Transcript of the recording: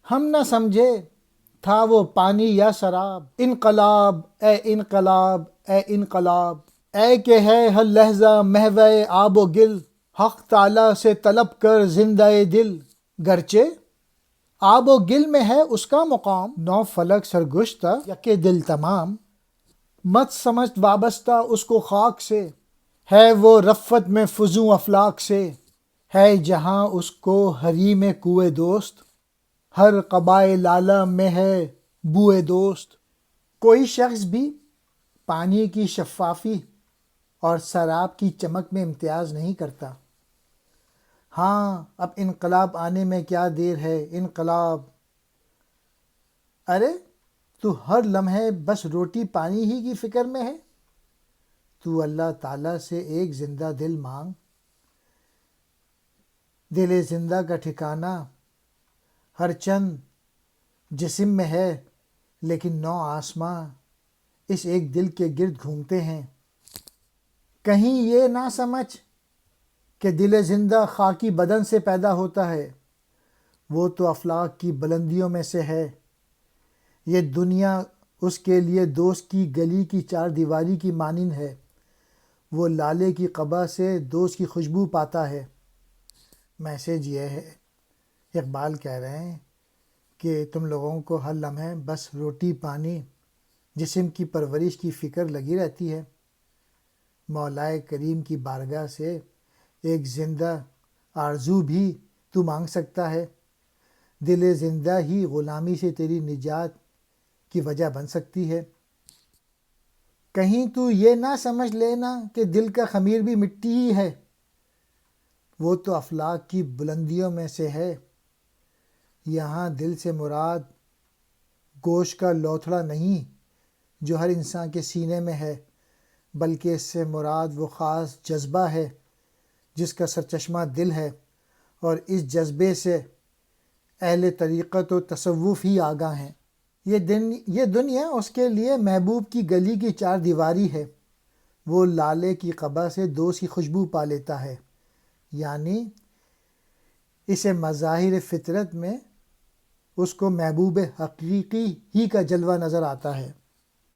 ہم نہ سمجھے تھا وہ پانی یا سراب، انقلاب اے انقلاب اے انقلاب، اے کہ ہے ہر لحظہ محو آب و گل، حق تعالی سے طلب کر زندہ دل، گرچہ آب و گل میں ہے اس کا مقام، نو فلک سرگشتہ یک دل تمام، مت سمجھ وابستہ اس کو خاک سے، ہے وہ رفت میں فزوں افلاک سے، ہے جہاں اس کو حریم کوئے دوست، ہر قبائے لالہ میں ہے بوئے دوست۔ کوئی شخص بھی پانی کی شفافی اور سراب کی چمک میں امتیاز نہیں کرتا۔ ہاں اب انقلاب آنے میں کیا دیر ہے، انقلاب۔ ارے تو ہر لمحے بس روٹی پانی ہی کی فکر میں ہے، تو اللہ تعالیٰ سے ایک زندہ دل مانگ۔ دل زندہ کا ٹھکانہ ہر چند جسم میں ہے، لیکن نو آسماں اس ایک دل کے گرد گھومتے ہیں۔ کہیں یہ نہ سمجھ کہ دل زندہ خاکی بدن سے پیدا ہوتا ہے، وہ تو افلاک کی بلندیوں میں سے ہے۔ یہ دنیا اس کے لیے دوست کی گلی کی چار دیواری کی مانند ہے، وہ لالے کی قبا سے دوست کی خوشبو پاتا ہے۔ میسیج یہ ہے، اقبال کہہ رہے ہیں کہ تم لوگوں کو ہر لمحے بس روٹی پانی جسم کی پرورش کی فکر لگی رہتی ہے۔ مولائے کریم کی بارگاہ سے ایک زندہ آرزو بھی تو مانگ سکتا ہے، دل زندہ ہی غلامی سے تیری نجات کی وجہ بن سکتی ہے۔ کہیں تو یہ نہ سمجھ لینا کہ دل کا خمیر بھی مٹی ہی ہے، وہ تو افلاک کی بلندیوں میں سے ہے۔ یہاں دل سے مراد گوشت کا لوتھڑا نہیں جو ہر انسان کے سینے میں ہے، بلکہ اس سے مراد وہ خاص جذبہ ہے جس کا سرچشمہ دل ہے، اور اس جذبے سے اہل طریقت و تصوف ہی آگاہ ہیں۔ یہ دنیا اس کے لیے محبوب کی گلی کی چار دیواری ہے، وہ لالے کی قبا سے دوست کی خوشبو پا لیتا ہے، یعنی اسے مظاہر فطرت میں اس کو محبوب حقیقی ہی کا جلوہ نظر آتا ہے۔